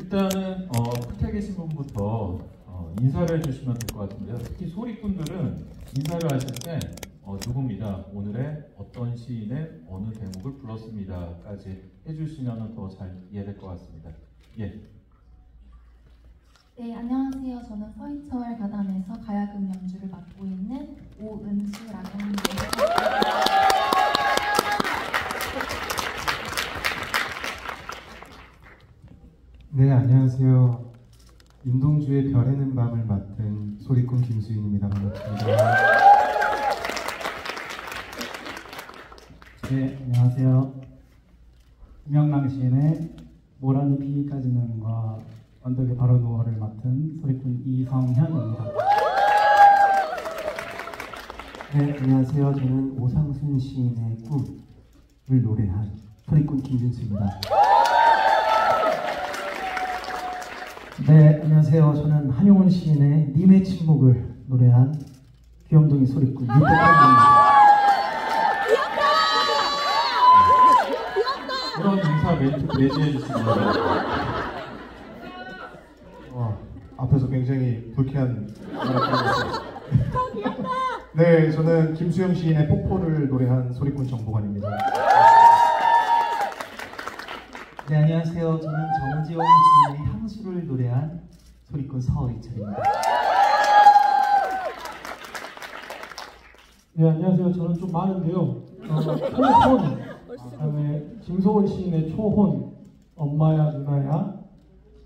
일단은 끝에 계신 분부터 인사를 해주시면 될 것 같은데요. 특히 소리꾼들은 인사를 하실 때 누굽니다, 오늘의 어떤 시인의 어느 대목을 불렀습니다까지 해주시면 더 잘 이해될 것 같습니다. 예. 네, 안녕하세요. 저는 서인철 가단에서 가야금 연주를 맡고 있는 오은수라고 합니다. 네, 안녕하세요. 윤동주의 별에는 밤을 맡은 소리꾼 김수인입니다. 반갑습니다. 네, 안녕하세요. 김영랑 시인의 모란이 피기까지는과 언덕에 바로 누워를 맡은 소리꾼 이성현입니다. 네, 안녕하세요. 저는 오상순 시인의 꿈을 노래한 소리꾼 김준수입니다. 네, 안녕하세요. 저는 한용운 시인의 님의 침묵을 노래한 귀염둥이 소리꾼 유태환입니다. 그런 인사 멘트 내지해 주시면 앞에서 굉장히 불쾌한 네, 저는 김수영 시인의 폭포를 노래한 소리꾼 정보관입니다. 네, 안녕하세요. 저는 정지원 시인의 향수를 노래한 소리꾼 서의철입니다. 네, 안녕하세요. 저는 좀 많은데요. 초혼, 그다음에 김소원 시인의 초혼, 엄마야 누나야,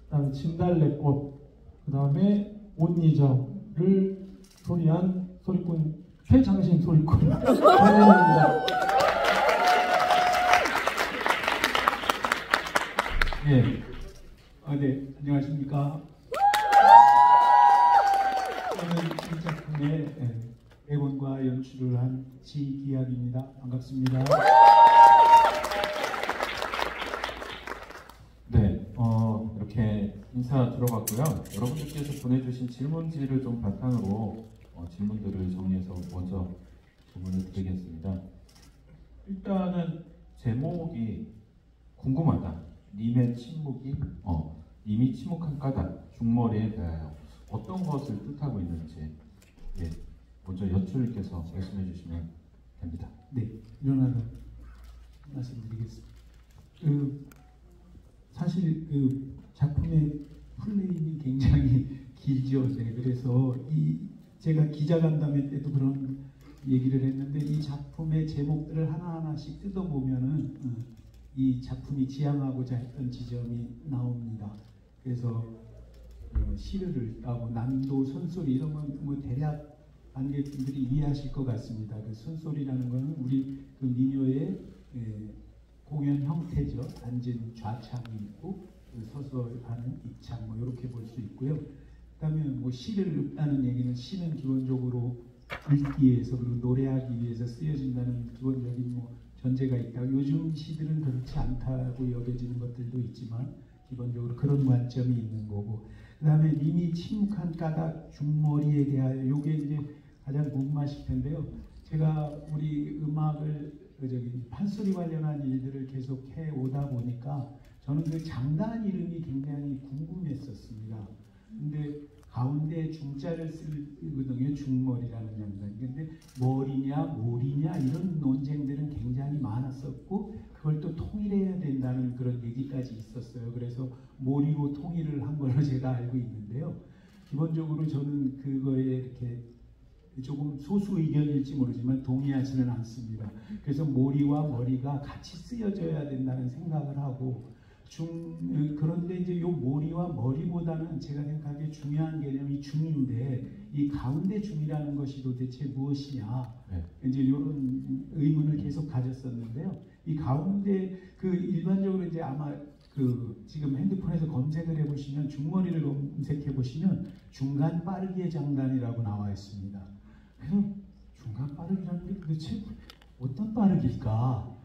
그다음에 진달래꽃, 그다음에 못 잊어를 소리한 소리꾼 최장신 소리꾼 정현입니다. 네, 네, 안녕하십니까. 저는 이 작품의 애본과 연출을 한 지기학입니다. 반갑습니다. 네, 이렇게 인사 들어봤고요. 여러분들께서 보내주신 질문지를 좀 바탕으로 질문들을 정리해서 먼저 질문을 드리겠습니다. 일단은 제목이 궁금하다. 님의 침묵이 님이 침묵한 까닭 중머리에 대하여 어떤 것을 뜻하고 있는지 먼저 연출님께서 말씀해 주시면 됩니다. 네, 일어나서 말씀드리겠습니다. 사실 작품의 플레임이 굉장히 길죠. 그래서 제가 기자간담회 때도 그런 얘기를 했는데 이 작품의 제목들을 하나하나씩 뜯어보면은 이 작품이 지향하고자 했던 지점이 나옵니다. 그래서 시를 읽고 난도, 손소리 이런 건 대략 관객분들이 이해하실 것 같습니다. 그 손소리라는 것은 우리 민요의 공연 형태죠. 앉은 좌창이 있고 서서 하는 입창 이렇게 볼 수 있고요. 그다음에 시를 읽다는 얘기는 시는 기본적으로 읽기 위해서 그리고 노래하기 위해서 쓰여진다는 기본적인 전제가 있다. 요즘 시들은 그렇지 않다고 여겨지는 것들도 있지만 기본적으로 그런 관점이 있는 거고. 그다음에 님이 침묵한 까닭 중머리에 대하여 요게 이제 가장 궁금하실 텐데요. 제가 우리 음악을 판소리 관련한 일들을 계속 해 오다 보니까 저는 그 장단 이름이 굉장히 궁금했었습니다. 근데 가운데 중자를 쓰거든요. 중머리라는 장단. 근데 머리냐 몰이냐 이런 논쟁들은 굉장히 많았었고 그걸 또 통일해야 된다는 그런 얘기까지 있었어요. 그래서 몰이로 통일을 한 걸로 제가 알고 있는데요. 기본적으로 저는 그거에 이렇게 조금 소수 의견일지 모르지만 동의하지는 않습니다. 그래서 몰이와 머리가 같이 쓰여져야 된다는 생각을 하고 그런데 이제 요 몰이와 머리보다는 제가 생각하기에 중요한 개념이 중인데 이 가운데 중이라는 것이 도대체 무엇이냐 이제 이런 의문을 계속 가졌었는데요. 이 가운데 일반적으로 이제 아마 지금 핸드폰에서 검색을 해보시면 중머리를 검색해 보시면 중간 빠르기의 장단이라고 나와 있습니다. 그래서 중간 빠르기라는 게 도대체 어떤 빠르기일까?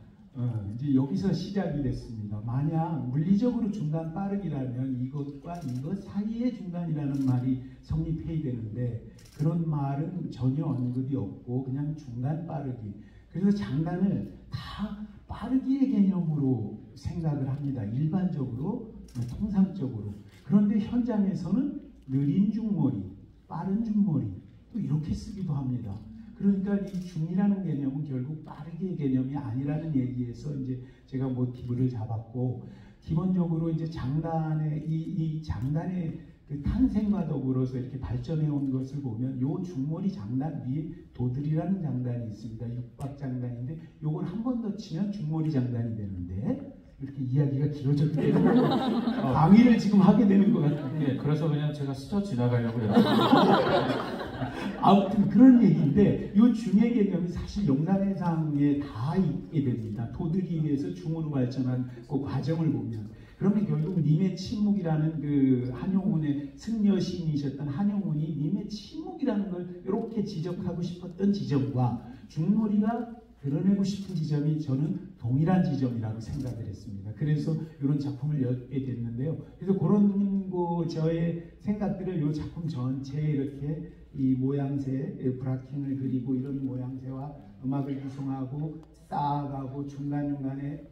이제 여기서 시작이 됐습니다. 만약 물리적으로 중간 빠르기라면 이것과 이것 사이의 중간이라는 말이 성립해야 되는데 그런 말은 전혀 언급이 없고 그냥 중간 빠르기. 그래서 장단을 다 빠르기의 개념으로 생각을 합니다. 일반적으로, 통상적으로. 그런데 현장에서는 느린 중머리, 빠른 중머리 또 이렇게 쓰기도 합니다. 그러니까 이 중이라는 개념은 결국 빠르게 개념이 아니라는 얘기에서 이제 제가 모티브를 잡았고, 기본적으로 이제 장단의 이 장단의 그 탄생과 더불어서 이렇게 발전해 온 것을 보면 요 중머리 장단 위에 도들이라는 장단이 있습니다. 육박 장단인데 요걸 한 번 더 치면 중머리 장단이 되는데, 이렇게 이야기가 길어졌기 때문에 강의를 지금 하게 되는 것 같아요. 예, 그래서 그냥 제가 스쳐 지나가려고 해요. 아무튼 그런 얘기인데, 이 중의 개념이 사실 용산해상에 다 있게 됩니다. 도들이 위해서 중으로 발전한 그 과정을 보면. 그러면 결국 님의 침묵이라는 그 한용운의 승려 시인이셨던 한용운이 님의 침묵이라는 걸 이렇게 지적하고 싶었던 지점과 중머리가 드러내고 싶은 지점이 저는 동일한 지점이라고 생각을 했습니다. 그래서 이런 작품을 엮게 됐는데요. 그래서 그런 저의 생각들을 이 작품 전체에 이렇게 이 모양새, 브라킹을 그리고 이런 모양새와 음악을 구성하고 쌓아가고 중간중간에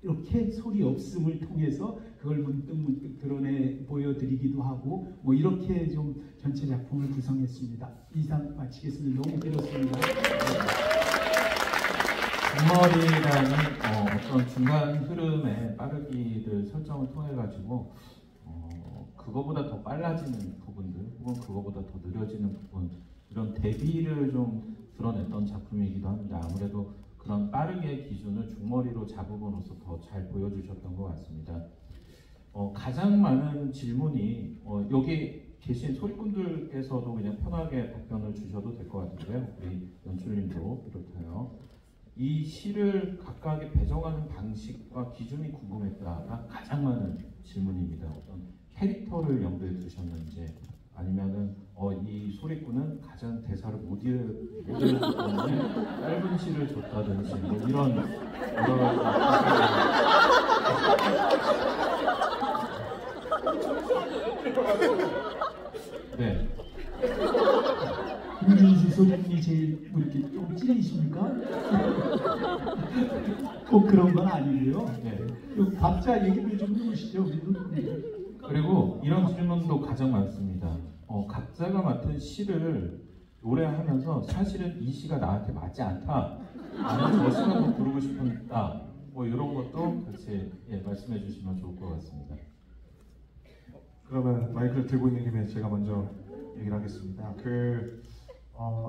이렇게 소리 없음을 통해서 그걸 문득문득 드러내 보여드리기도 하고 이렇게 좀 전체 작품을 구성했습니다. 이상 마치겠습니다. 너무 길었습니다. 중머리라는 어떤 중간 흐름의 빠르기를 설정을 통해 가지고 그거보다 더 빨라지는 부분들 혹은 그거보다 더 느려지는 부분, 이런 대비를 좀 드러냈던 작품이기도 합니다. 아무래도 그런 빠르게 기준을 중머리로 잡음으로써 더 잘 보여주셨던 것 같습니다. 가장 많은 질문이 여기 계신 소리꾼들께서도 그냥 편하게 답변을 주셔도 될 것 같은데요. 우리 연출님도 비롯하여 이 시를 각각의 배정하는 방식과 기준이 궁금했다가 가장 많은 질문입니다. 어떤 캐릭터를 염두에 두셨는지, 아니면은 이 소리꾼은 가장 대사를 못 읽기 때문에 짧은 시를 줬다든지 이런 네. 김준수 소장님이 제일 이렇게 좀 찔리십니까? 꼭 그런 건 아니고요. 네. 각자 얘기를 좀 해주시죠. 그리고 이런 질문도 가장 많습니다. 각자가 맡은 시를 노래하면서 사실은 이 시가 나한테 맞지 않다, 아니면 저 시가 더 부르고 싶다, 이런 것도 같이 말씀해 주시면 좋을 것 같습니다. 그러면 마이크를 들고 있는 김에 제가 먼저 얘기를 하겠습니다.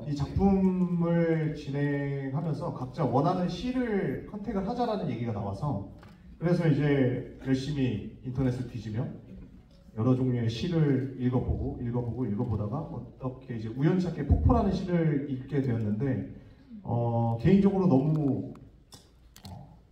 이 작품을 진행하면서 각자 원하는 시를 컨택을 하자라는 얘기가 나와서, 그래서 이제 열심히 인터넷을 뒤지며 여러 종류의 시를 읽어보다가 어떻게 이제 우연찮게 폭포라는 시를 읽게 되었는데, 개인적으로 너무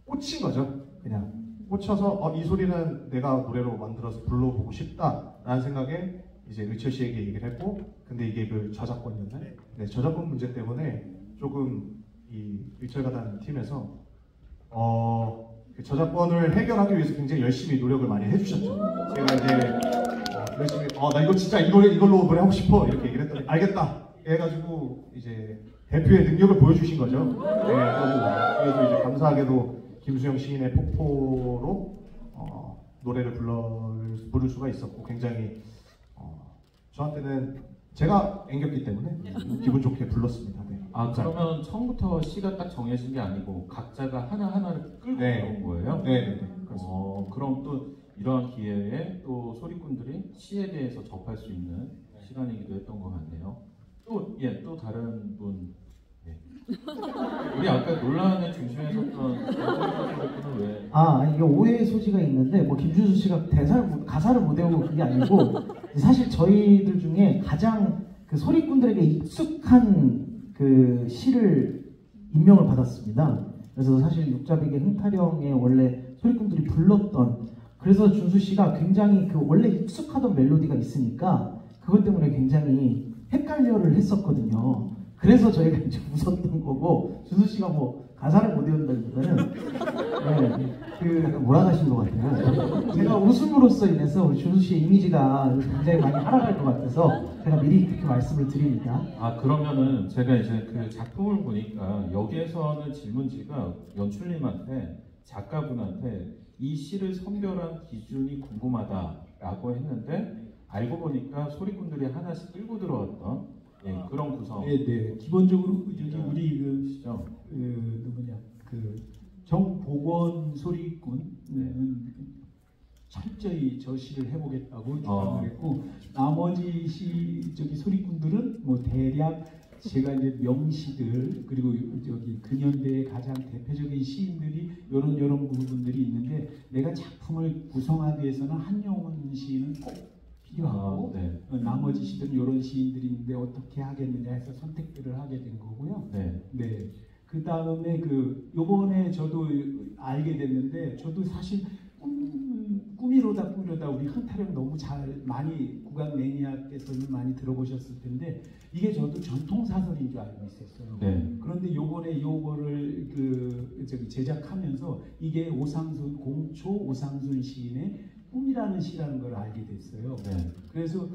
꽂힌 거죠. 그냥 꽂혀서 이 소리는 내가 노래로 만들어서 불러보고 싶다라는 생각에 이제 의철 씨에게 얘기를 했고, 근데 이게 그 저작권이었나요? 네, 저작권 문제 때문에 조금 이 의철가단 팀에서 그 저작권을 해결하기 위해서 굉장히 열심히 노력을 많이 해주셨죠. 제가 이제 열심히 나 이거 진짜 이걸로 노래하고 싶어 이렇게 얘기를 했더니 알겠다 해가지고 이제 대표의 능력을 보여주신 거죠. 네, 그래서 이제 감사하게도 김수영 시인의 폭포로 노래를 부를 수가 있었고, 굉장히 저한테는 제가 앵겼기 때문에 기분 좋게 불렀습니다. 네. 그러면 처음부터 시가 딱 정해진 게 아니고 각자가 하나하나를 끌고 들어온 거예요? 네. 그럼 또 이러한 기회에 또 소리꾼들이 시에 대해서 접할 수 있는 시간이기도 했던 것 같네요. 또 다른 분. 네. 우리 아까 논란의 중심에 섰던 소리꾼은 왜? 이게 오해의 소지가 있는데, 김준수 씨가 가사를 못 외우고 그게 아니고, 사실 저희들 중에 가장 그 소리꾼들에게 익숙한 그 시를 임명을 받았습니다. 그래서 사실 육자백의 흥타령에 원래 소리꾼들이 불렀던, 그래서 준수 씨가 굉장히 그 원래 익숙하던 멜로디가 있으니까 그것 때문에 굉장히 헷갈려를 했었거든요. 그래서 저희가 이제 웃었던 거고, 준수 씨가 가사를 못 외운다기보다는 약간 몰아가신 것 같아요. 제가 웃음으로써 인해서 우리 준수 씨의 이미지가 굉장히 많이 하락할 것 같아서 제가 미리 그렇게 말씀을 드립니다. 그러면은 제가 이제 그 작품을 보니까 여기에서는 질문지가 연출님한테 작가분한테 이 시를 선별한 기준이 궁금하다라고 했는데 알고 보니까 소리꾼들이 하나씩 끌고 들어왔던 그런 구성. 네. 기본적으로 저기 우리 시죠. 누구냐 정복원 소리꾼은 철저히 저 시를 해보겠다고 주장을 했고, 나머지 저기 소리꾼들은 뭐 대략 제가 이제 명시들, 그리고 저기 근현대의 가장 대표적인 시인들이 이런 부분들이 있는데, 내가 작품을 구성하기 위해서는 한영훈 시인은 꼭 필요하고 나머지 시들은 이런 시인들이 있는데 어떻게 하겠느냐 해서 선택들을 하게 된 거고요. 네. 그 다음에 요번에 저도 알게 됐는데, 저도 사실 꾸미로다 우리 흥타령 너무 많이 국악 매니아께서는 많이 들어보셨을 텐데, 이게 저도 전통 사설인 줄 알고 있었어요. 그런데 요번에 요거를 저기 제작하면서 이게 공초 오상순 시인의 꿈이라는 시라는 걸 알게 됐어요. 그래서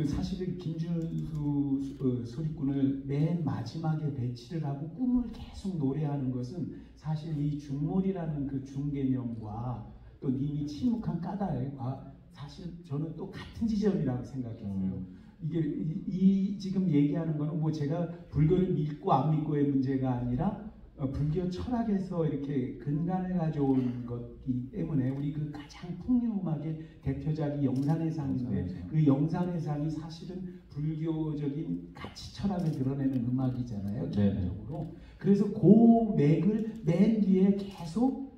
사실은 김준수 소리꾼을 맨 마지막에 배치를 하고 꿈을 계속 노래하는 것은 사실 이 중몰이라는 그 중개념과 또 님이 침묵한 까닭과 사실 저는 또 같은 지점이라고 생각했어요. 이게 지금 얘기하는 거는 뭐 제가 불교를 믿고 안 믿고의 문제가 아니라 불교 철학에서 이렇게 근간을 가져온 것이기 때문에, 우리 그 가장 풍류음악의 대표작이 영산해상인데, 그 영산해상이 사실은 불교적인 가치 철학을 드러내는 음악이잖아요, 기본적으로. 그래서 그 맥을 맨 뒤에 계속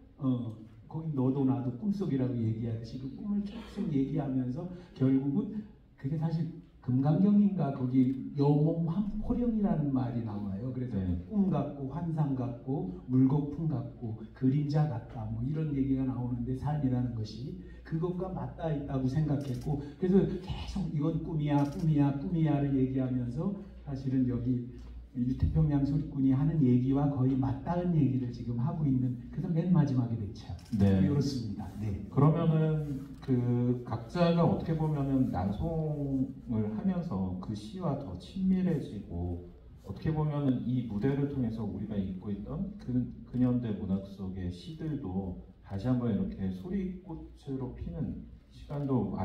거기 너도 나도 꿈속이라고 얘기하듯이 그 꿈을 계속 얘기하면서 결국은 그게 사실 금강경인가 거기 영몽환포령이라는 말이 나와요. 그래서 꿈 같고 환상 같고 물거품 같고 그림자 같다 뭐 이런 얘기가 나오는데, 삶이라는 것이 그것과 맞닿아 있다고 생각했고, 그래서 계속 이건 꿈이야를 얘기하면서 사실은 여기 유태평양 소리꾼이 하는 얘기와 거의 맞닿은 얘기를 지금 하고 있는, 그래서 맨 마지막에 배치하고 이렇습니다. 그러면은 그 각자가 어떻게 보면은 낭송을 하면서 그 시와 더 친밀해지고, 어떻게 보면은 이 무대를 통해서 우리가 잊고 있던 근현대 문학 속의 시들도 다시 한번 이렇게 소리꽃으로 피는 시간도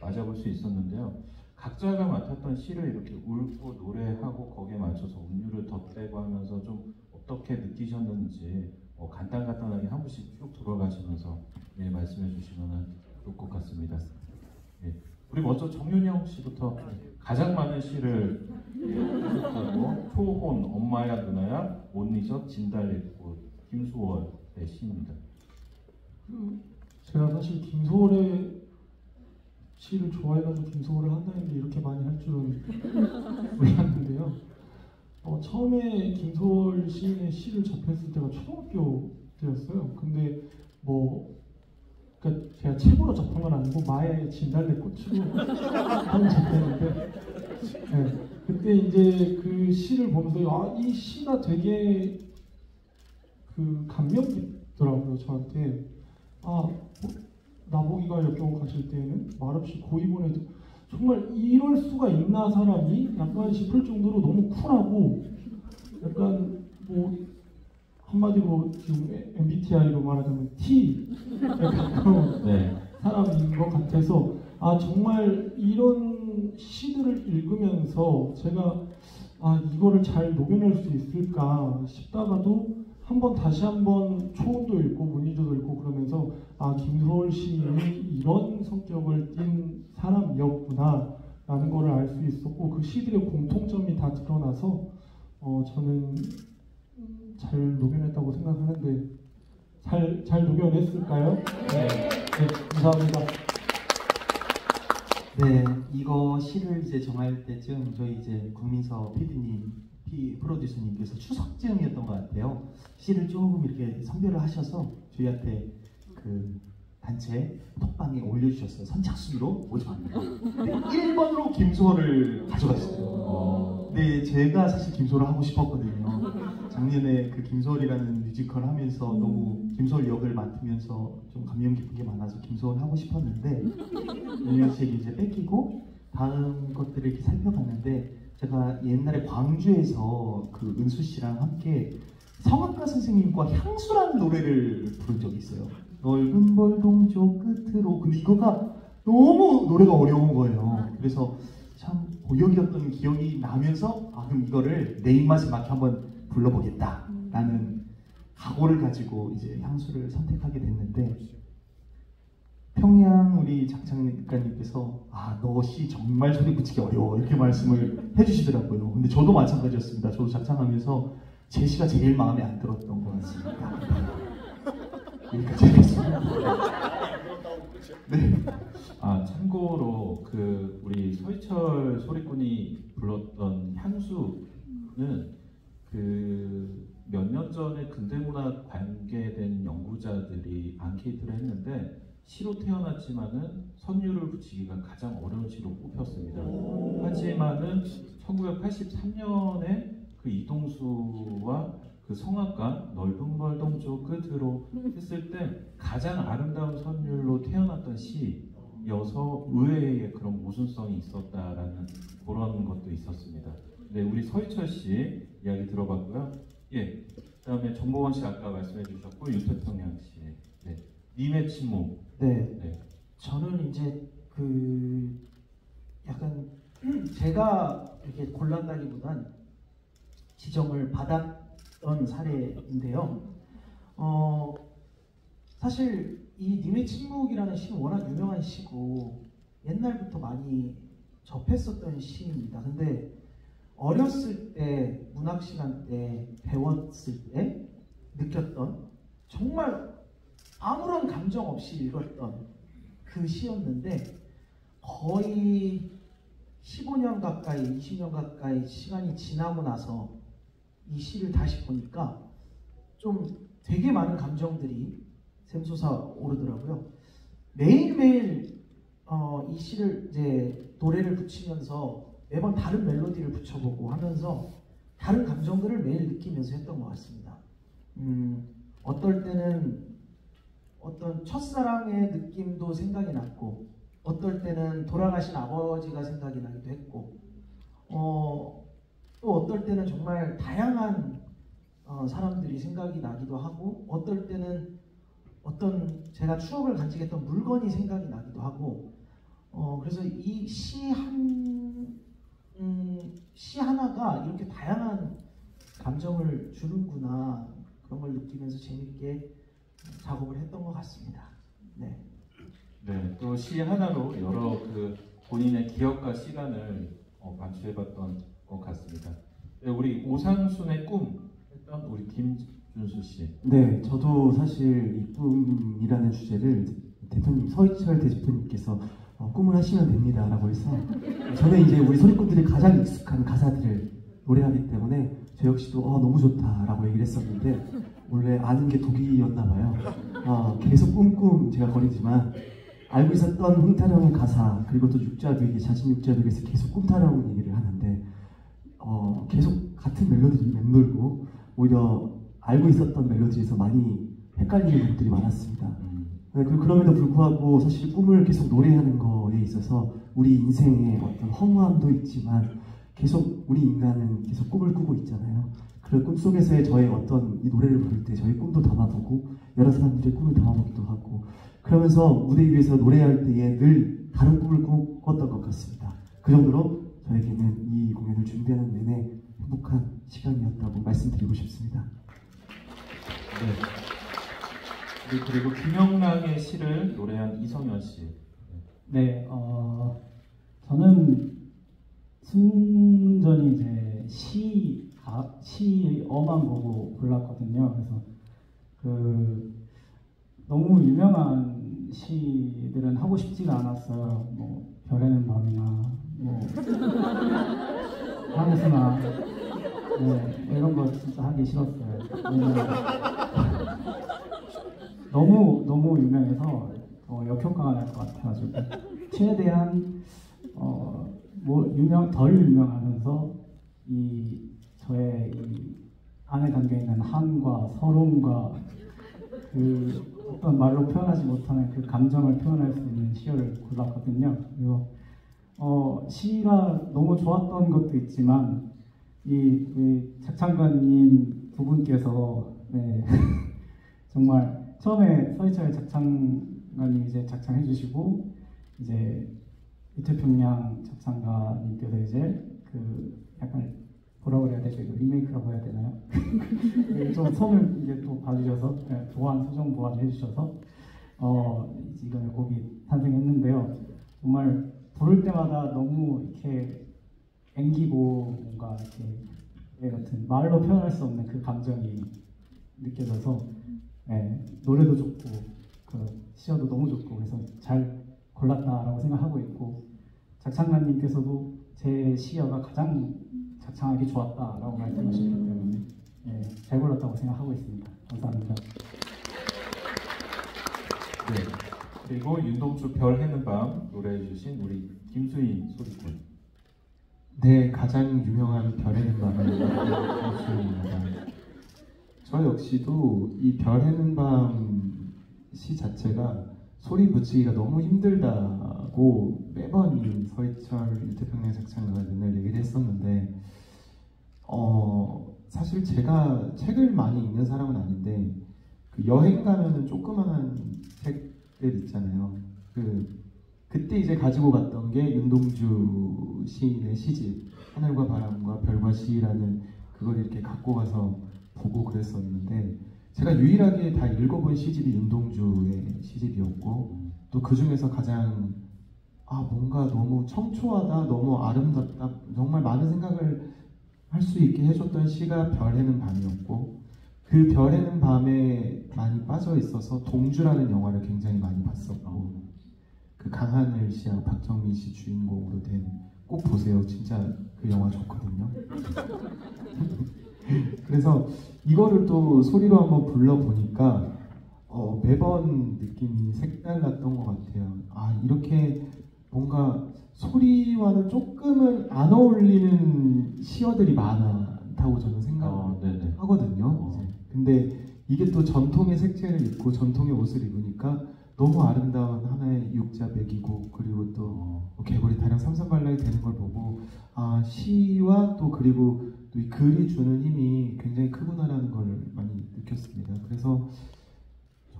맞아볼 수 있었는데요. 각자가 맡았던 시를 이렇게 울고 노래하고 거기에 맞춰서 음률을 덧대고 하면서 좀 어떻게 느끼셨는지 간단하게 한 분씩 쭉 돌아가시면서 말씀해 주시면 좋을 것 같습니다. 우리 먼저 정윤영 씨부터 가장 많은 시를 하셨다고, 초혼, 엄마야 누나야, 못 잊어, 진달래꽃, 김수월의 시입니다. 제가 사실 김소월의 시를 좋아해가지고 김소월을 한다는데 이렇게 많이 할 줄은 몰랐는데요. 처음에 김소월 시인의 시를 접했을 때가 초등학교 때였어요. 근데 그러니까 제가 책으로 접한 건 아니고 마의 진달래꽃으로 한번 접했는데, 그때 이제 그 시를 보면서 이 시가 되게 감명 깊더라고요, 저한테. 나보기가 역경 가실 때에는 말없이 고이본에도 정말 이럴 수가 있나 사람이 약간 싶을 정도로 너무 쿨하고, 약간 한마디로 지금 MBTI로 말하자면 T에 가까운 사람인 것 같아서, 정말 이런 시들을 읽으면서 제가 이거를 잘 녹여낼 수 있을까 싶다가도 다시 한번 초혼도 읽고 문희조도 읽고 그러면서 김소월 시인이 이런 성격을 띈 사람이었구나 라는 거를 알 수 있었고, 그 시들의 공통점이 다 드러나서 저는 잘 녹여냈다고 생각하는데, 잘 녹여냈을까요? 네, 감사합니다. 네, 이거 시를 이제 정할 때쯤 저희 이제 국민서 프로듀서님께서 추석쯤이었던 것 같아요. 시를 조금 이렇게 선별을 하셔서 저희한테 그 단체 톡방에 올려주셨어요. 선착순으로 모집합니다. 1번으로 김소월을 가져갔어요. 네, 제가 사실 김소월을 하고 싶었거든요. 작년에 그 김소월이라는 뮤지컬 하면서 너무 김소월 역을 맡으면서 좀 감명 깊은 게 많아서 김소월 하고 싶었는데, 윤영식 이제 뺏기고 다음 것들을 이렇게 살펴봤는데, 제가 옛날에 광주에서 그 은수 씨랑 함께 성악가 선생님과 향수라는 노래를 부른 적이 있어요. 넓은 벌동쪽 끝으로. 근데 이거가 너무 노래가 어려운 거예요. 그래서 참 고역이었던 기억이 나면서 그럼 이거를 내 입맛에 맞게 한번 불러보겠다라는 각오를 가지고 이제 향수를 선택하게 됐는데, 평양 우리 작창가님께서 너 시 정말 소리 붙이기 어려워 이렇게 말씀을 해주시더라고요. 근데 저도 마찬가지였습니다. 저도 작창하면서 제 시가 제일 마음에 안 들었던 것 같습니다. 여기까지 하겠습니다. 네. 참고로 우리 서희철 소리꾼이 불렀던 향수는 몇 년 전에 근대문학 관계된 연구자들이 앙케이트를 했는데 시로 태어났지만은 선율을 붙이기가 가장 어려운 시로 꼽혔습니다. 하지만은 1983년에 이동수와 성악가 넓은 벌동쪽 끝으로 했을 때 가장 아름다운 선율로 태어났던 시여서 의외의 그런 모순성이 있었다라는 그런 것도 있었습니다. 네, 우리 서희철 씨 이야기 들어봤고요. 예, 그다음에 정보원 씨 아까 말씀해 주셨고 유태평양 씨, 네, 님의 침묵. 네. 저는 이제 약간 제가 이렇게 골랐다기보단 지정을 받았던 사례인데요. 사실 이 님의 침묵이라는 시는 워낙 유명한 시고 옛날부터 많이 접했었던 시입니다. 근데 어렸을 때 문학 시간 때 배웠을 때 느꼈던 정말 아무런 감정 없이 읽었던 그 시였는데 거의 15년 가까이 20년 가까이 시간이 지나고 나서 이 시를 다시 보니까 좀 되게 많은 감정들이 샘솟아 오르더라고요. 매일매일 이 시를 이제 노래를 붙이면서 매번 다른 멜로디를 붙여보고 하면서 다른 감정들을 매일 느끼면서 했던 것 같습니다. 어떨 때는 어떤 첫사랑의 느낌도 생각이 났고 어떨 때는 돌아가신 아버지가 생각이 나기도 했고 또 어떨 때는 정말 다양한 사람들이 생각이 나기도 하고 어떨 때는 어떤 제가 추억을 간직했던 물건이 생각이 나기도 하고 그래서 이 시 하나가 이렇게 다양한 감정을 주는구나 그런 걸 느끼면서 재밌게 작업을 했던 것 같습니다. 네. 네, 또 시 하나로 여러 본인의 기억과 시간을 반추해봤던 것 같습니다. 네, 우리 오상순의 꿈 했던 우리 김준수 씨. 네, 저도 사실 이 꿈이라는 주제를 서희철 대표님께서 꿈을 하시면 됩니다라고 해서 저는 이제 우리 소리꾼들이 가장 익숙한 가사들을 노래하기 때문에 저 역시도 너무 좋다라고 얘기를 했었는데 원래 아는 게 독이었나 봐요. 계속 꿈꿈 제가 거리지만 알고 있었던 흥타령의 가사 그리고 또 육자벽이 자신 육자벽에서 계속 꿈타령 얘기를 하는데 계속 같은 멜로디를 맴돌고 오히려 알고 있었던 멜로디에서 많이 헷갈리는 부분들이 많았습니다. 그럼에도 불구하고 사실 꿈을 계속 노래하는 거에 있어서 우리 인생의 어떤 허무함도 있지만 계속 우리 인간은 계속 꿈을 꾸고 있잖아요. 그 꿈속에서의 저의 어떤 이 노래를 부를 때 저의 꿈도 담아보고 여러 사람들의 꿈을 담아보기도 하고 그러면서 무대 위에서 노래할 때에 늘 다른 꿈을 꿨던 것 같습니다. 그 정도로 저에게는 이 공연을 준비하는 내내 행복한 시간이었다고 말씀드리고 싶습니다. 네. 그리고 김영락의 시를 노래한 이성현 씨. 네, 저는 순전히 이제 시어만 보고 골랐거든요. 그래서 너무 유명한 시들은 하고 싶지가 않았어요. 뭐 별에는 밤이나 뭐 하늘소나 이런 거 진짜 하기 싫었어요. 너무 유명해서 역효과가 날 것 같아가지고 최대한 덜 유명하면서 저의 이 안에 담겨 있는 한과 서름과 어떤 말로 표현하지 못하는 그 감정을 표현할 수 있는 시를 골랐거든요. 그리고 시가 너무 좋았던 것도 있지만 이 작창가님 두 분께서 네, 정말 처음에 서희철 작창가님 이제 작창해 주시고 이제 이태평양 작창가님께서 이제 그 약간 뭐라고 그래야 되죠? 이거 리메이크라고 해야 되나요? 좀 손을 이제 또 봐주셔서 네, 소정 보완 해주셔서 이번에 곡이 탄생했는데요. 정말 부를 때마다 너무 이렇게 앵기고 뭔가 이렇게 같은 말로 표현할 수 없는 그 감정이 느껴져서 네, 노래도 좋고 그 시어도 너무 좋고 그래서 잘 골랐다라고 생각하고 있고 작창가님께서도 제 시어가 가장 작창하기 좋았다라고 말씀하셨기 때문에 네, 잘 골랐다고 생각하고 있습니다. 감사합니다. 네. 그리고 윤동주 별 해는 밤 노래해주신 우리 김수인 소리꾼. 네, 가장 유명한 별에는 밤의 김수인입니다. 저 역시도 이 별에는 밤 시 자체가 소리 붙이기가 너무 힘들다고 매번 이 서희철 이태평양 작창가가 맨날 얘기를 했었는데 사실 제가 책을 많이 읽는 사람은 아닌데 그 여행 가면은 조그만한 책들 있잖아요. 그때 이제 가지고 갔던 게 윤동주 시인의 시집 하늘과 바람과 별과 시라는 그걸 이렇게 갖고 가서 보고 그랬었는데 제가 유일하게 다 읽어본 시집이 윤동주의 시집이었고 또 그 중에서 가장 뭔가 너무 청초하다, 너무 아름답다, 정말 많은 생각을 할 수 있게 해줬던 시가 별에는 밤이었고 그 별에는 밤에 많이 빠져 있어서 동주라는 영화를 굉장히 많이 봤었고 그 강하늘 씨랑 박정민 씨 주인공으로 된 꼭 보세요. 진짜 그 영화 좋거든요. 그래서 이거를 또 소리로 한번 불러보니까 매번 느낌이 색달랐던 것 같아요. 이렇게 뭔가 소리와는 조금은 안 어울리는 시어들이 많다고 저는 생각을 하거든요. 근데 이게 또 전통의 색채를 입고 전통의 옷을 입으니까 너무 아름다운 하나의 육자백이고 그리고 또 개구리 타령 삼삼발랄이 되는 걸 보고 시와 또 그리고 또 이 글이 주는 힘이 굉장히 크구나라는 걸 많이 느꼈습니다. 그래서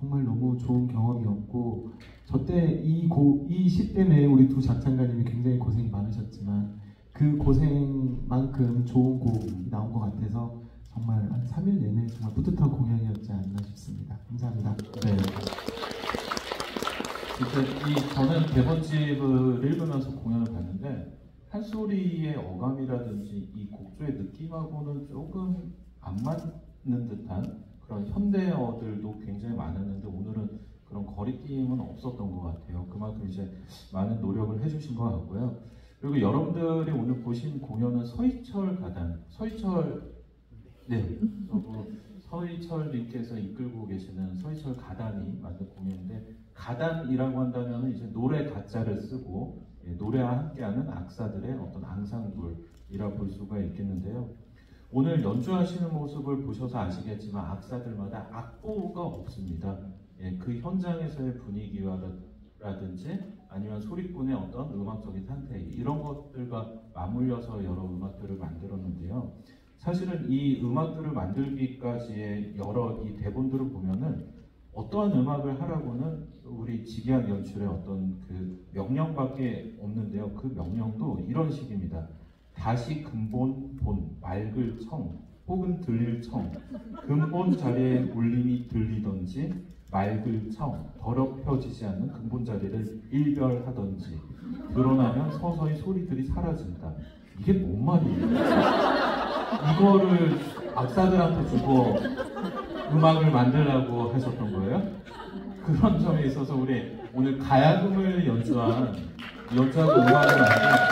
정말 너무 좋은 경험이었고 저때 이 시 때문에 우리 두 작창가님이 굉장히 고생이 많으셨지만 그 고생만큼 좋은 곡이 나온 것 같아서 정말 한 3일 내내 정말 뿌듯한 공연이었지 않나 싶습니다. 감사합니다. 네. 진짜 저는 대본집을 읽으면서 공연을 봤는데 판소리의 어감이라든지 이 곡조의 느낌하고는 조금 안 맞는 듯한 그런 현대어들도 굉장히 많았는데 오늘은 그런 거리낌은 없었던 것 같아요. 그만큼 이제 많은 노력을 해주신 것 같고요. 그리고 여러분들이 오늘 보신 공연은 서희철 가단, 서희철님께서 이끌고 계시는 서희철 가단이 만든 공연인데 가단이라고 한다면 이제 노래 가짜를 쓰고 노래와 함께하는 악사들의 어떤 앙상블이라 볼 수가 있겠는데요. 오늘 연주하시는 모습을 보셔서 아시겠지만 악사들마다 악보가 없습니다. 그 현장에서의 분위기라든지 아니면 소리꾼의 어떤 음악적인 상태 이런 것들과 맞물려서 여러 음악들을 만들었는데요. 사실은 이 음악들을 만들기까지의 여러 이 대본들을 보면은 어떠한 음악을 하라고는 우리 직위한 연출의 어떤 그 명령밖에 없는데요. 그 명령도 이런 식입니다. 다시 근본 본 맑을 청 혹은 들릴 청 근본 자리에 울림이 들리던지 맑을 청 더럽혀지지 않는 근본 자리를 일별하던지 드러나면 서서히 소리들이 사라진다. 이게 뭔 말이에요? 이거를 악사들한테 주고 음악을 만들라고 하셨던 거예요? 그런 점에 있어서 우리 오늘 가야금을 연주하고 음악을 만든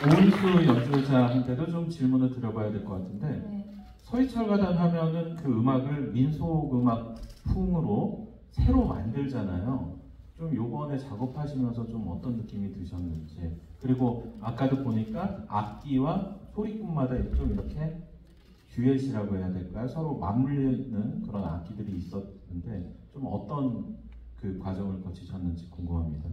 오은수 연주자한테도 좀 질문을 드려봐야 될 것 같은데 서희철 가단 하면은 그 음악을 민속 음악 풍으로 새로 만들잖아요. 좀 요번에 작업하시면서 좀 어떤 느낌이 드셨는지 그리고 아까도 보니까 악기와 소리꾼마다 좀 이렇게 듀엣이라고 해야 될까요? 서로 맞물리는 그런 악기들이 있었는데 좀 어떤 그 과정을 거치셨는지 궁금합니다.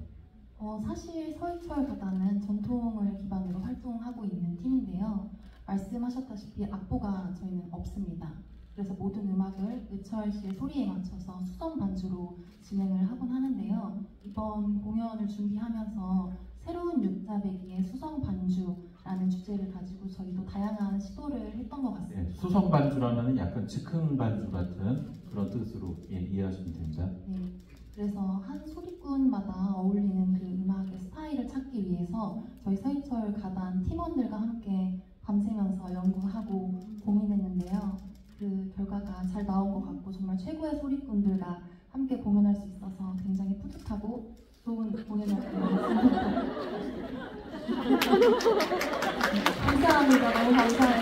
사실 서희철 가단은 전통을 기반으로 활동하고 있는 팀인데요. 말씀하셨다시피 악보가 저희는 없습니다. 그래서 모든 음악을 의철 씨의 소리에 맞춰서 수성 반주로 진행을 하곤 하는데요. 이번 공연을 준비하면서 새로운 육자배기의 수성 반주라는 주제를 가지고 저희도 다양한 시도를 했던 것 같습니다. 네, 수성 반주라는 약간 즉흥 반주 같은 그런 뜻으로 이해하시면 됩니다. 네, 그래서 한 소리꾼마다 어울리는 그 음악의 스타일을 찾기 위해서 저희 서희철 가단 팀원들과 함께 밤새면서 연구하고 고민했는데요. 그 결과가 잘 나온 것 같고 정말 최고의 소리꾼들과 함께 공연할 수 있어서 굉장히 뿌듯하고 좋은 공연이었던 것 같습니다. 감사합니다. 너무 감사해요.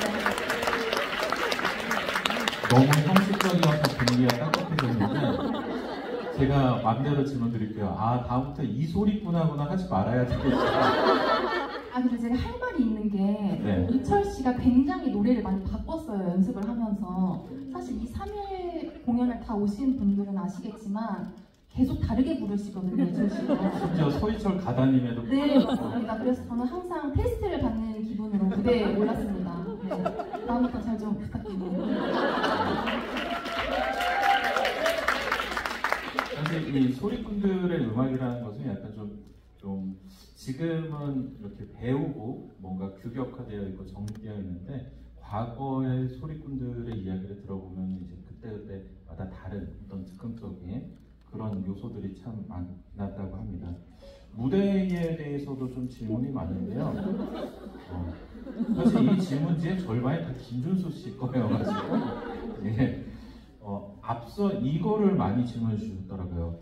너무 형식적이어서 분위기가 따뜻해졌는데 제가 맘대로 질문 드릴게요. 아, 다음부터 이 소리꾼하고는 하지 말아야 되겠다. 근데 제가 할 말이 있는 게 네. 이철 씨가 굉장히 노래를 많이 바꿨어요. 연습을 하면서. 사실 이 3일 공연을 다 오신 분들은 아시겠지만 계속 다르게 부르시거든요. 이철 씨가. 심지어 서희철 가다님에도 네, 맞습니다. 그래서 저는 항상 테스트를 받는 기분으로 무대에 올랐습니다. 네. 다음부터 잘 좀 부탁드립니다. 사실 이 소리꾼들의 음악이라는 것은 약간 좀 지금은 이렇게 배우고 뭔가 규격화되어 있고 정리되어 있는데 과거의 소리꾼들의 이야기를 들어보면 이제 그때마다 다른 어떤 즉흥적인 그런 요소들이 참 많았다고 합니다. 무대에 대해서도 좀 질문이 많은데요. 사실 이 질문지의 절반이 다 김준수 씨 거여가지고 예. 앞서 이거를 많이 질문해 주셨더라고요.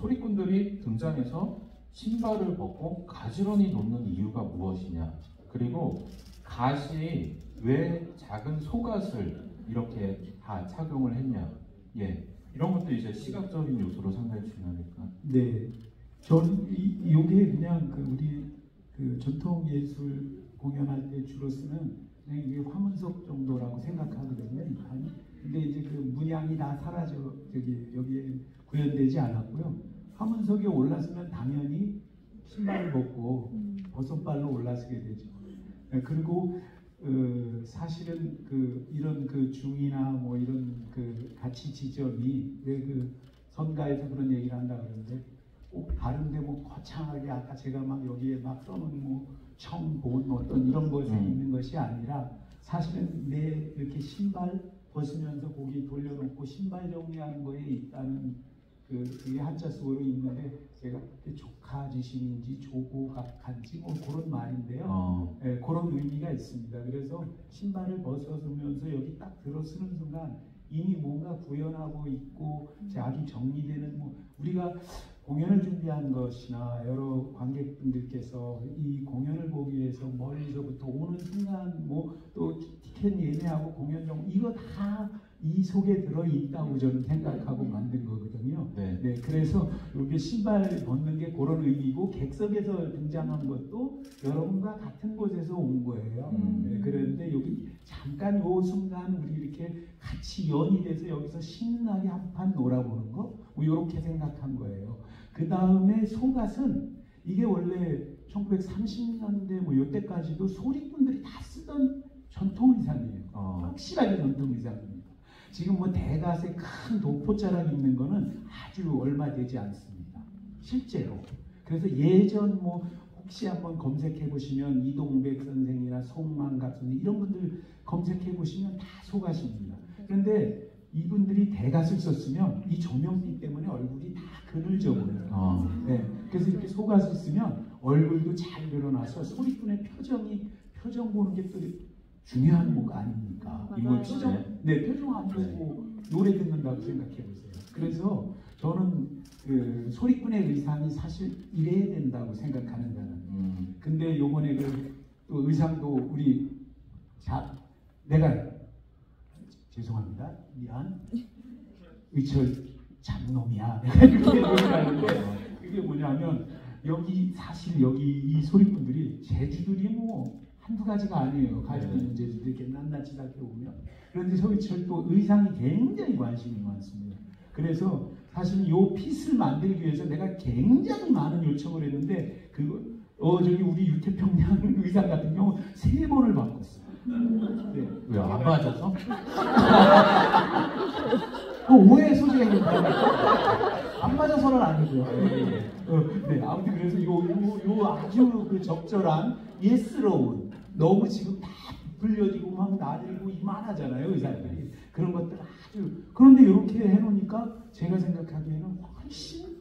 소리꾼들이 등장해서 신발을 벗고 가지런히 놓는 이유가 무엇이냐, 그리고 갓이 왜 작은 속앗을 이렇게 다 착용을 했냐, 예, 이런 것도 이제 시각적인 요소로 상당히 중요하니까. 네, 저는 이게 그냥 우리 전통 예술 공연할 때 주로 쓰는 그냥 이게 화문석 정도라고 생각하거든요. 근데 이제 그 문양이 다 사라져 여기에 구현되지 않았고요. 화문석에 올라서면 당연히 신발을 벗고 버선발로 올라서게 되죠. 그리고 사실은 이런 중이나 뭐 이런 가치 지점이 왜 선가에서 그런 얘기를 한다 그러는데 꼭 다른데 뭐 거창하게 아까 제가 막 여기에 막 써놓은 뭐 청본 어떤 이런 것이 있는 것이 아니라 사실은 내 이렇게 신발 벗으면서 고기 돌려놓고 신발 정리하는 거에 있다는 그게 한자 속어로 있는데 제가 조카지심인지 조고각한지 뭐 그런 말인데요. 네, 그런 의미가 있습니다. 그래서 신발을 벗어서면서 여기 딱 들어서는 순간 이미 뭔가 구현하고 있고 자기 정리되는 우리가 공연을 준비한 것이나 여러 관객분들께서 이 공연을 보기 위해서 멀리서부터 오는 순간 또 티켓 예매하고 공연 정 이거 다 이 속에 들어 있다고 저는 생각하고 만든 거거든요. 네. 네, 그래서 여기 신발 벗는 게 그런 의미고 객석에서 등장한 것도 여러분과 같은 곳에서 온 거예요. 네, 그런데 여기 잠깐 요 순간 우리 이렇게 같이 연이 돼서 여기서 신나게 한판 놀아보는 거 이렇게 생각한 거예요. 그 다음에 속앗은 이게 원래 1930년대 요때까지도 소리꾼들이 다 쓰던 전통 의상이에요. 확실하게 전통 의상입니다. 지금 대갓에 큰 도포자락 있는 거는 아주 얼마 되지 않습니다. 실제로. 그래서 예전 혹시 한번 검색해 보시면 이동백 선생이나 송만갑 선생 이런 분들 검색해 보시면 다 속앗입니다. 그런데 이분들이 대갓을 썼으면 이 조명빛 때문에 얼굴이 다 그늘져 보여요. 네. 그래서 이렇게 속앗을 쓰면 얼굴도 잘 드러나서 소리꾼의 표정 보는 게 또 중요한 뭐가 아닙니까? 이거 표정 안 보고 노래 듣는다고 생각해 보세요. 그래서 저는 소리꾼의 의상이 사실 이래야 된다고 생각하는 사람. 근데 요번에 또 의상도 내가 죄송합니다. 미안. 의철 잡놈이야. 내가 이렇게 얘기하는데 그게 뭐냐면 사실 이 소리꾼들이 재주들이 한두 가지가 아니에요. 가지고 있는 재주들이 이렇게 낱낱이 살펴보면. 그런데 서희철 또 의상이 굉장히 관심이 많습니다. 그래서 사실 이 핏을 만들기 위해서 내가 굉장히 많은 요청을 했는데 우리 유태평양 의상 같은 경우 3번을 바꿨어요. 네. 왜 안 맞아서? 그 오해의 소지가 있는 거예요. 안 맞아서는 아니고요. 네, 아무튼 그래서 요 아주 그 적절한 예스러운 너무 지금 다 불려지고 막 나들고 이만하잖아요, 의사들이. 그런 것들 아주 그런데 이렇게 해놓으니까 제가 생각하기에는 훨씬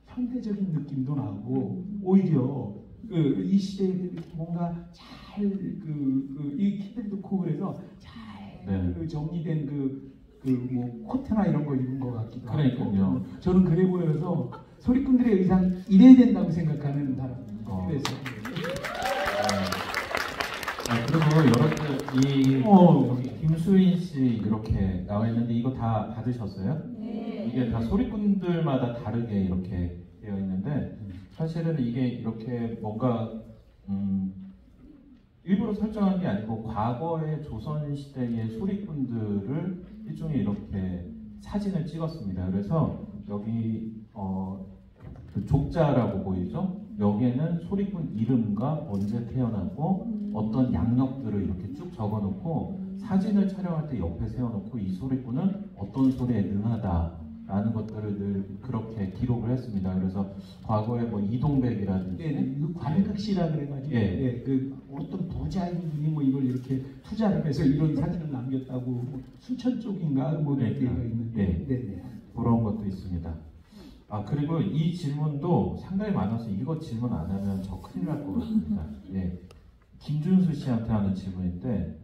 현대적인 느낌도 나고 오히려 이 시대에 뭔가 잘 이 키들도 코 그래서 잘 네. 정리된 뭐 코트나 이런 거 입은 것 같기도 하고. 그러니까요. 저는 그래 보여서 소리꾼들의 의상 이래야 된다고 생각하는 사람입니다. 그래서 그리고 여기 김수인 씨 이렇게 나와 있는데 이거 다 받으셨어요? 네. 이게 다 소리꾼들마다 다르게 이렇게 되어 있는데 사실은 이게 이렇게 뭔가 일부러 설정한 게 아니고 과거의 조선 시대의 소리꾼들을 일종의 이렇게 사진을 찍었습니다. 그래서 여기 그 족자라고 보이죠? 여기에는 소리꾼 이름과 언제 태어났고 어떤 양력들을 이렇게 쭉 적어놓고 사진을 촬영할 때 옆에 세워놓고 이 소리꾼은 어떤 소리에 능하다라는 것들을 늘 그렇게 기록을 했습니다. 그래서 과거에 뭐 이동백이라든지 관극시라 그래가지고 그 어떤 부자인 분이 뭐 이걸 이렇게 투자를 해서 이런 사진을 남겼다고 뭐 순천 쪽인가 뭐 이런 데가 있는데 네네. 그런 것도 있습니다. 그리고 이 질문도 상당히 많아서 이거 질문 안 하면 저 큰일 날 것 같습니다. 김준수 씨한테 하는 질문인데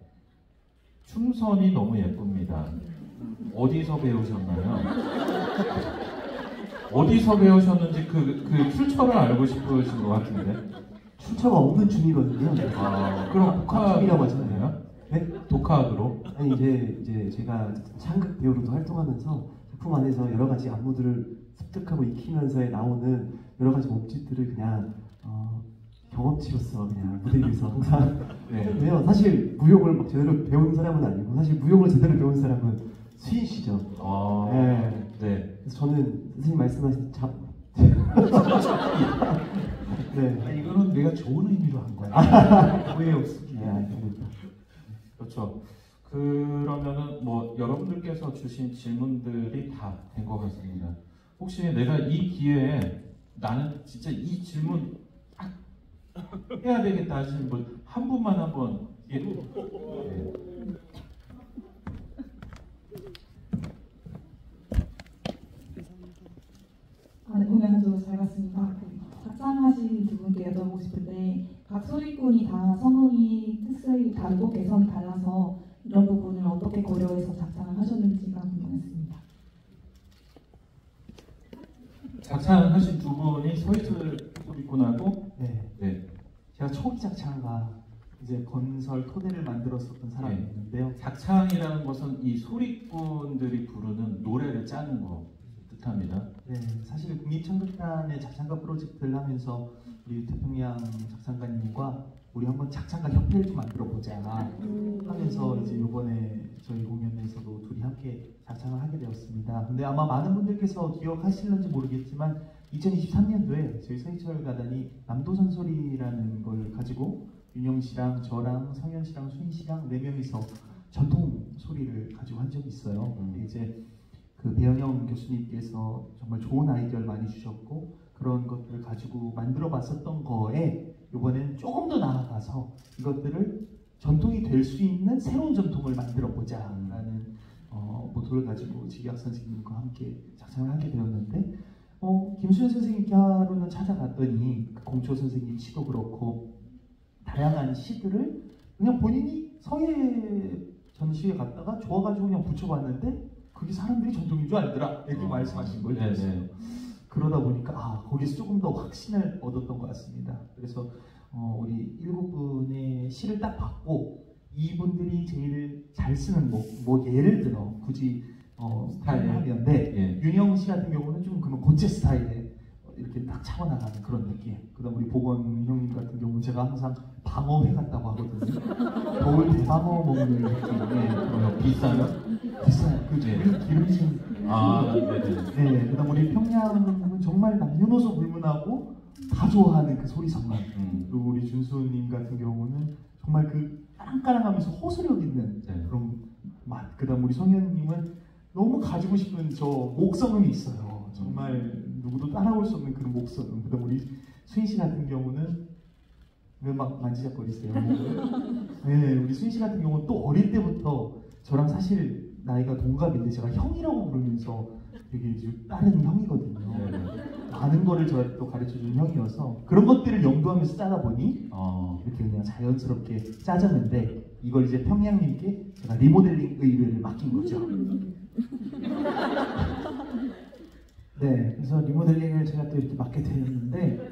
춤선이 너무 예쁩니다. 어디서 배우셨나요? 어디서 배우셨는지 그 출처를 알고 싶으신 것 같은데. 출처가 없는 춤이거든요. 그럼 독학이라고 하잖아요. 네? 독학으로? 아니 이제 제가 창극 배우로도 활동하면서 작품 안에서 여러 가지 안무들을 습득하고 익히면서 나오는 여러 가지 몸짓들을 그냥 경험치로서 그냥 무대 위에서 항상 왜요? 사실 무용을 막 제대로 배운 사람은 아니고 사실 무용을 제대로 배운 사람은 수인 씨죠. 네. 그래서 저는 선생님 말씀하신 네. 이거는 내가 좋은 의미로 한 거야. 오해 없습니다. 알겠습니다. 그렇죠. 그러면은 뭐 여러분들께서 주신 질문들이 다 된 것 같습니다. 혹시 내가 이 기회에 나는 진짜 이 질문 해야 되겠다 하시는 분 한 분만 한번 네, 공연도 잘 봤습니다. 작상하신 두 분께 여쭤보고 싶은데 각 소리꾼이 다 성응이 특색이 다르고 개성이 달라서 이런 부분을 어떻게 고려해서 작상을 하셨는지가 궁금했습니다. 작창하신 두 분이 서희철 소리꾼하고 제가 초기 작창가 이제 건설 토대를 만들었었던 사람이 있는데요. 작창이라는 것은 이 소리꾼들이 부르는 노래를 짜는 거 뜻합니다. 네, 사실 국립창극단의 작창가 프로젝트를 하면서 우리 태평양 작창가님과 우리 한번 작창가 협회를 좀 만들어 보자 하면서 이제 이번에 저희 공연에서도 둘이 함께 작창을 하게 되었습니다. 근데 아마 많은 분들께서 기억하실는지 모르겠지만 2023년도에 저희 서희철 가단이 남도선소리라는 걸 가지고 윤영 씨랑 저랑 성현 씨랑 수인 씨랑 4명이서 전통 소리를 가지고 한 적이 있어요. 이제 그 배영영 교수님께서 정말 좋은 아이디어를 많이 주셨고 그런 것들을 가지고 만들어 봤었던 거에 이번에는 조금 더 나아가서 이것들을 전통이 될 수 있는 새로운 전통을 만들어 보자라는 모토를 가지고 지기학 선생님과 함께 작창을 하게 되었는데 김수현 선생님께 하루는 찾아갔더니 그 공초 선생님 시도 그렇고 다양한 시들을 그냥 본인이 서예 전시회 갔다가 좋아가지고 그냥 붙여봤는데 그게 사람들이 전통인 줄 알더라 이렇게 말씀하신 걸 들었어요. 그러다 보니까 거기서 조금 더 확신을 얻었던 것 같습니다. 그래서 우리 7분의 시를 딱 받고 이분들이 제일 잘 쓰는 뭐 예를 들어 굳이 스타일을 하면 윤영 씨 같은 경우는 좀 그런 고체 스타일에 이렇게 딱 차고 나가는 그런 느낌. 그다음 우리 보건 형님 같은 경우는 제가 항상 방어회 같다고 하거든요. 겨울 대방어 먹는 느낌의 비싸요? 비싸요. 그 기름진. 네. 그다음 우리 평양은 정말 남녀노소 불문하고 다 좋아하는 그 소리성만. 그리고 우리 준수님 같은 경우는 정말 그 까랑까랑하면서 호소력 있는 그런 맛. 그다음 우리 성현님은 너무 가지고 싶은 저 목성음이 있어요. 정말 누구도 따라올 수 없는 그런 목성음. 그다음 우리 수인 씨 같은 경우는 왜 막 만지작거리세요? 네, 우리 수인 씨 같은 경우는 또 어릴 때부터 저랑 사실 나이가 동갑인데 제가 형이라고 부르면서 되게 다른 형이거든요. 많은 거를 저한테 또 가르쳐주는 형이어서 그런 것들을 염두하면서 짜다 보니 이렇게 그냥 자연스럽게 짜졌는데 이걸 이제 평양님께 제가 리모델링 의뢰를 맡긴 거죠. 네, 그래서 리모델링을 제가 또 이렇게 맡게 되었는데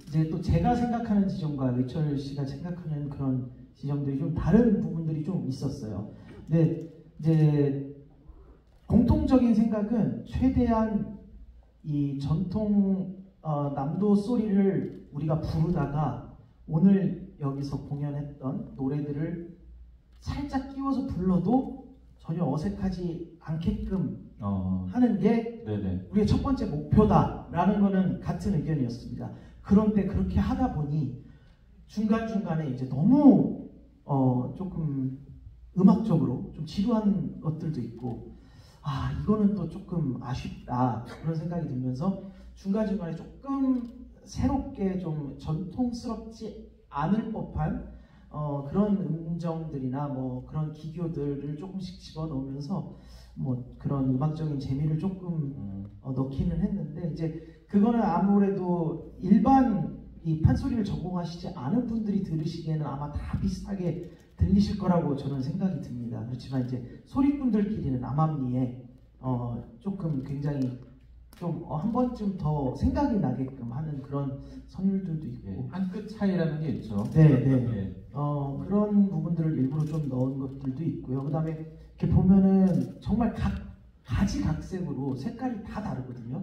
이제 또 제가 생각하는 지점과 의철 씨가 생각하는 그런 지점들이 좀 다른 부분들이 좀 있었어요. 근데 이제 공통적인 생각은 최대한 이 전통 남도 소리를 우리가 부르다가 오늘 여기서 공연했던 노래들을 살짝 끼워서 불러도 전혀 어색하지 않게끔 하는 게 우리의 첫 번째 목표다라는 거는 같은 의견이었습니다. 그런데 그렇게 하다 보니 중간중간에 이제 너무 조금 음악적으로 좀 지루한 것들도 있고 이거는 또 조금 아쉽다 그런 생각이 들면서 중간중간에 조금 새롭게 좀 전통스럽지 않을 법한 그런 음정들이나 뭐 그런 기교들을 조금씩 집어넣으면서 뭐 그런 음악적인 재미를 조금 넣기는 했는데 이제 그거는 아무래도 일반 이 판소리를 전공하시지 않은 분들이 들으시기에는 아마 다 비슷하게 들리실 거라고 저는 생각이 듭니다. 그렇지만 이제 소리꾼들끼리는 암암리에 조금 굉장히 좀 한 번쯤 더 생각이 나게끔 하는 그런 선율들도 있고 한 끗 차이라는 게 있죠. 네. 그런 부분들을 일부러 좀 넣은 것들도 있고요. 그 다음에 이렇게 보면은 정말 가지각색으로 색깔이 다 다르거든요.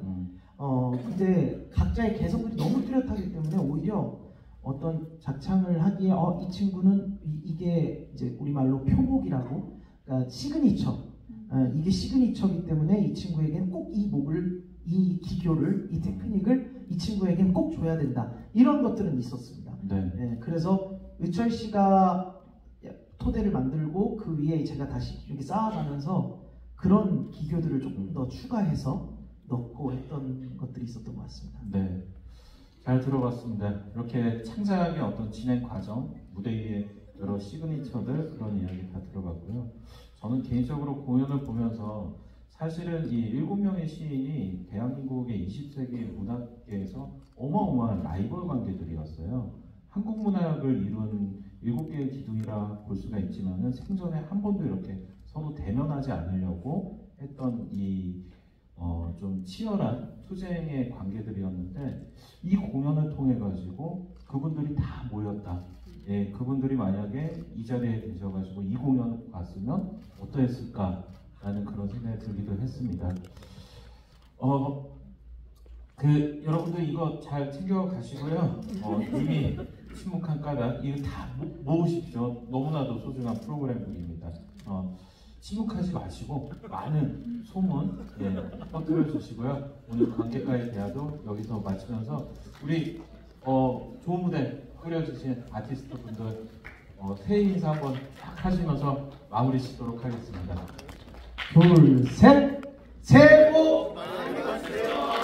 근데 각자의 개성들이 너무 뚜렷하기 때문에 오히려 어떤 작창을 하기에 이 친구는 이게 이제 우리말로 표목이라고 그러니까 시그니처 이게 시그니처이기 때문에 이 친구에게는 꼭 이 기교를 이 테크닉을 이 친구에게는 꼭 줘야 된다 이런 것들은 있었습니다. 그래서 의철 씨가 토대를 만들고 그 위에 제가 다시 이렇게 쌓아가면서 그런 기교들을 조금 더 추가해서 넣고 했던 것들이 있었던 것 같습니다. 네, 잘 들어봤습니다. 이렇게 창작의 어떤 진행 과정, 무대 위에 여러 시그니처들 그런 이야기 다 들어봤고요. 저는 개인적으로 공연을 보면서 사실은 이 7명의 시인이 대한민국의 20세기 문학계에서 어마어마한 라이벌 관계들이었어요. 한국 문학을 이룬 7개의 기둥이라 볼 수가 있지만은 생전에 한 번도 이렇게 서로 대면하지 않으려고 했던 이 좀 치열한 투쟁의 관계들이었는데 이 공연을 통해 가지고 그분들이 다 모였다. 그분들이 만약에 이 자리에 계셔가지고 이 공연을 봤으면 어떠했을까라는 그런 생각이 들기도 했습니다. 여러분들 이거 잘 챙겨 가시고요. 이미 침묵한 까닭 이거 다 모으십시오. 너무나도 소중한 프로그램입니다. 침묵하지 마시고 많은 소문 퍼뜨려 주시고요. 오늘 관객과의 대화도 여기서 마치면서 우리 좋은 무대 꾸려주신 아티스트 분들 새해 인사 한번 딱 하시면서 마무리 짓도록 하겠습니다. 둘, 셋! 새해 복 많이 받으세요.